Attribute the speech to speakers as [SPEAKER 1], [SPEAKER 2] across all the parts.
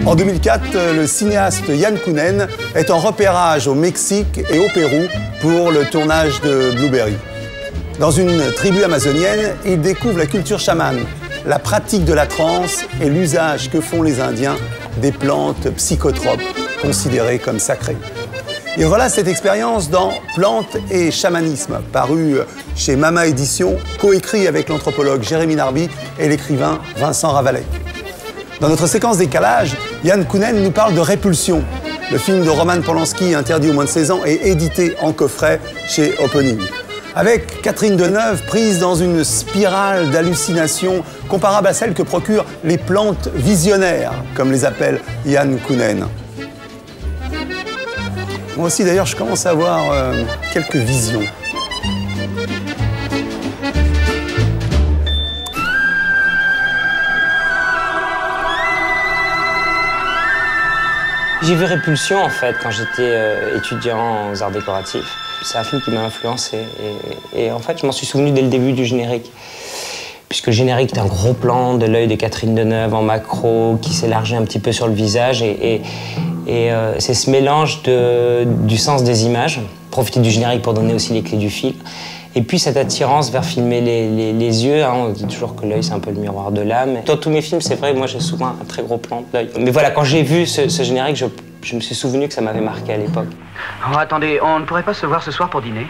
[SPEAKER 1] En 2004, le cinéaste Yann Kounen est en repérage au Mexique et au Pérou pour le tournage de Blueberry. Dans une tribu amazonienne, il découvre la culture chamane, la pratique de la transe et l'usage que font les Indiens des plantes psychotropes considérées comme sacrées. Il relate cette expérience dans Plantes et chamanisme, paru chez Mama Édition, coécrit avec l'anthropologue Jérémy Narby et l'écrivain Vincent Ravalet. Dans notre séquence décalage, Yann Kounen nous parle de Répulsion, le film de Roman Polanski interdit aux moins de 16 ans et édité en coffret chez Opening. Avec Catherine Deneuve prise dans une spirale d'hallucination comparable à celle que procurent les plantes visionnaires, comme les appelle Yann Kounen. Moi aussi, d'ailleurs, je commence à avoir quelques visions.
[SPEAKER 2] J'ai vu Répulsion, en fait, quand j'étais étudiant aux arts décoratifs. C'est un film qui m'a influencé. Et en fait, je m'en suis souvenu dès le début du générique. Puisque le générique est un gros plan de l'œil de Catherine Deneuve en macro, qui s'élargit un petit peu sur le visage. C'est ce mélange du sens des images, profiter du générique pour donner aussi les clés du film. Et puis cette attirance vers filmer les yeux, hein, on dit toujours que l'œil c'est un peu le miroir de l'âme. Dans tous mes films, c'est vrai, moi j'ai souvent un très gros plan de l'œil. Mais voilà, quand j'ai vu ce générique, je me suis souvenu que ça m'avait marqué à l'époque.
[SPEAKER 3] Oh, attendez, on ne pourrait pas se voir ce soir pour dîner?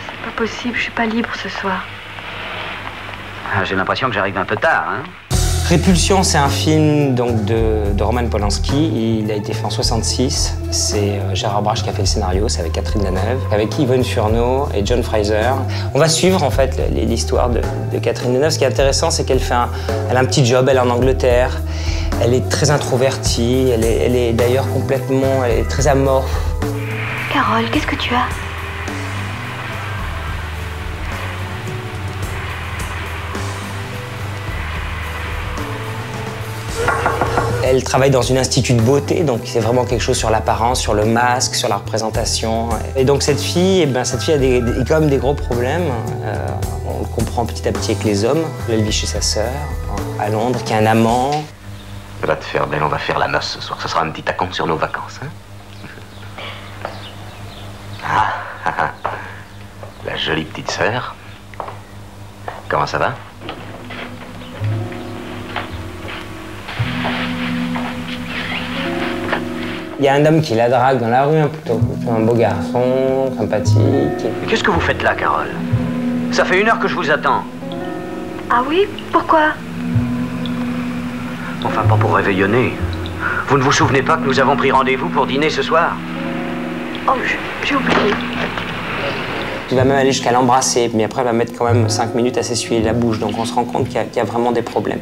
[SPEAKER 4] C'est pas possible, je suis pas libre ce soir.
[SPEAKER 3] Ah, j'ai l'impression que j'arrive un peu tard, hein.
[SPEAKER 2] Répulsion, c'est un film donc, de Roman Polanski. Il a été fait en 66. C'est Gérard Brache qui a fait le scénario, c'est avec Catherine Deneuve, avec Yvonne Furneaux et John Fraser. On va suivre en fait l'histoire de Catherine Deneuve. Ce qui est intéressant, c'est qu'elle elle a un petit job, elle est en Angleterre. Elle est très introvertie, elle est d'ailleurs complètement, elle est très amorphe.
[SPEAKER 4] Carole, qu'est-ce que tu as?
[SPEAKER 2] Elle travaille dans un institut de beauté, donc c'est vraiment quelque chose sur l'apparence, sur le masque, sur la représentation. Et donc cette fille, cette fille a quand même des gros problèmes. On le comprend petit à petit avec les hommes. Elle vit chez sa sœur, à Londres, qui a un amant.
[SPEAKER 3] Va te faire belle, on va faire la noce ce soir. Ce sera un petit acompte sur nos vacances, hein. La jolie petite sœur. Comment ça va?
[SPEAKER 2] Il y a un homme qui la drague dans la rue, hein, plutôt un beau garçon, sympathique.
[SPEAKER 3] Mais qu'est-ce que vous faites là, Carole? Ça fait 1 heure que je vous attends.
[SPEAKER 4] Ah oui? Pourquoi?
[SPEAKER 3] Enfin, pas pour réveillonner. Vous ne vous souvenez pas que nous avons pris rendez-vous pour dîner ce soir?
[SPEAKER 4] Oh, j'ai oublié.
[SPEAKER 2] Il va même aller jusqu'à l'embrasser, mais après, elle va mettre quand même 5 minutes à s'essuyer la bouche. Donc on se rend compte qu'il y a vraiment des problèmes.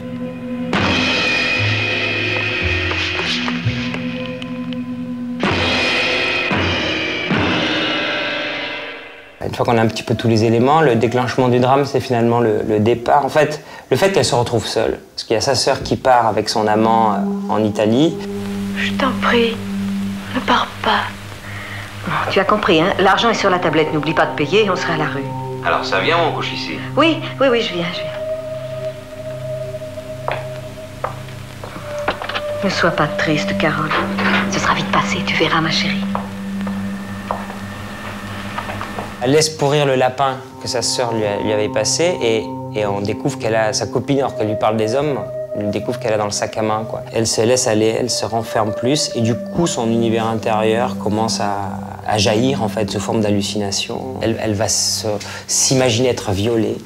[SPEAKER 2] Une fois qu'on a un petit peu tous les éléments, le déclenchement du drame, c'est finalement le départ. En fait, le fait qu'elle se retrouve seule. Parce qu'il y a sa sœur qui part avec son amant en Italie.
[SPEAKER 4] Je t'en prie, ne pars pas.
[SPEAKER 5] Tu as compris, hein? L'argent est sur la tablette. N'oublie pas de payer, on sera à la rue.
[SPEAKER 3] Alors ça vient, on couche ici?
[SPEAKER 5] Oui, je viens. Ne sois pas triste, Carole. Ce sera vite passé, tu verras, ma chérie.
[SPEAKER 2] Elle laisse pourrir le lapin que sa sœur lui avait passé et on découvre qu'elle a sa copine, alors qu'elle lui parle des hommes, on découvre qu'elle a dans le sac à main, quoi. Elle se laisse aller, elle se renferme plus et du coup son univers intérieur commence à jaillir en fait sous forme d'hallucination. Elle va s'imaginer être violée.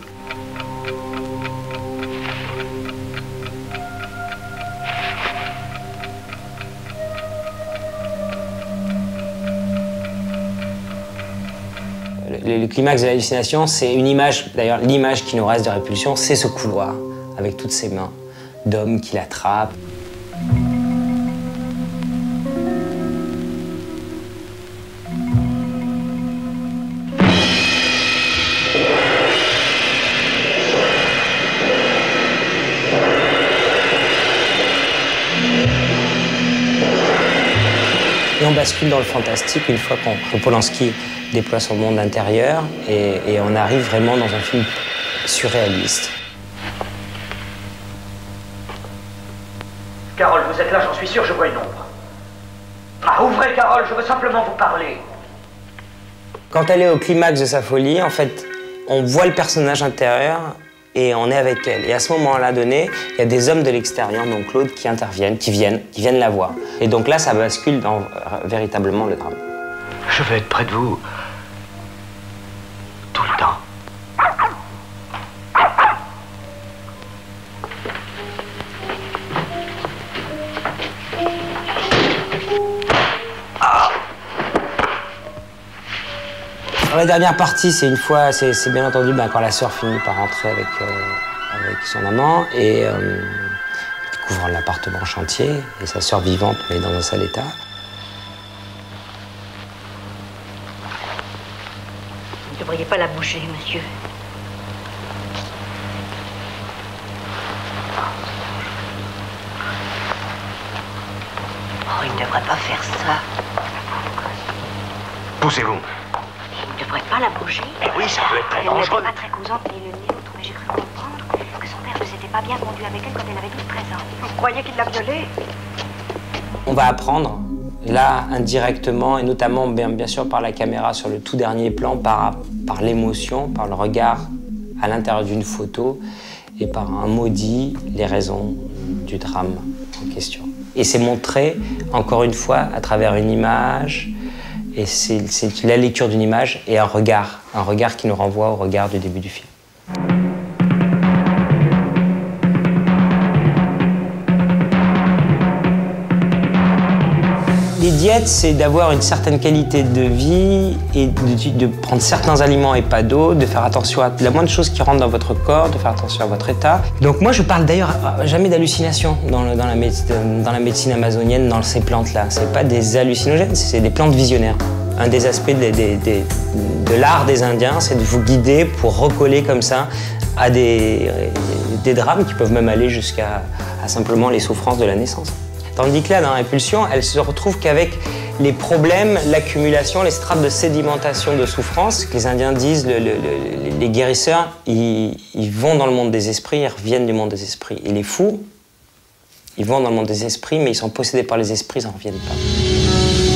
[SPEAKER 2] Le climax de l'hallucination, c'est une image, d'ailleurs l'image qui nous reste de Répulsion, c'est ce couloir avec toutes ces mains d'hommes qui l'attrapent. Et on bascule dans le fantastique une fois que Polanski déploie son monde intérieur et on arrive vraiment dans un film surréaliste.
[SPEAKER 3] Carole, vous êtes là, j'en suis sûr, je vois une ombre. Ah, ouvrez, Carole, je veux simplement vous parler.
[SPEAKER 2] Quand elle est au climax de sa folie, en fait, on voit le personnage intérieur et on est avec elle. Et à ce moment-là donné, il y a des hommes de l'extérieur, donc Claude, qui interviennent, qui viennent la voir. Et donc là, ça bascule dans véritablement le drame.
[SPEAKER 3] Je veux être près de vous. Tout le temps.
[SPEAKER 2] Dans la dernière partie, c'est une fois, c'est bien entendu quand la sœur finit par rentrer avec son amant et découvre l'appartement en chantier et sa sœur vivante mais dans un sale état.
[SPEAKER 5] Vous ne devriez pas la bouger, monsieur. Oh, il ne devrait pas faire ça.
[SPEAKER 3] Poussez-vous.
[SPEAKER 5] Il ne devrait pas la bouger.
[SPEAKER 3] Mais oui, ça peut être très
[SPEAKER 5] Elle n'était
[SPEAKER 3] dangereux.
[SPEAKER 5] pas très causante ni l'une ni l'autre, mais j'ai cru comprendre que son père ne s'était pas bien conduit avec elle quand elle avait 12-13 ans. Vous croyez qu'il l'a violée?
[SPEAKER 2] On va apprendre, là, indirectement, et notamment, bien sûr, par la caméra sur le tout dernier plan, par l'émotion, par le regard à l'intérieur d'une photo, et par un mot dit, les raisons du drame en question. Et c'est montré, encore une fois, à travers une image, et c'est la lecture d'une image et un regard qui nous renvoie au regard du début du film. Les diètes, c'est d'avoir une certaine qualité de vie et de prendre certains aliments et pas d'autres, de faire attention à la moindre chose qui rentre dans votre corps, de faire attention à votre état. Donc moi, je parle d'ailleurs jamais d'hallucinations dans la médecine amazonienne, dans ces plantes-là. C'est pas des hallucinogènes, c'est des plantes visionnaires. Un des aspects de l'art des Indiens, c'est de vous guider pour recoller comme ça à des drames qui peuvent même aller jusqu'à simplement les souffrances de la naissance. Tandis que là, dans Répulsion, elle se retrouve qu'avec les problèmes, l'accumulation, les strates de sédimentation de souffrance, que les Indiens disent, les guérisseurs, ils vont dans le monde des esprits, ils reviennent du monde des esprits. Et les fous, ils vont dans le monde des esprits, mais ils sont possédés par les esprits, ils n'en reviennent pas.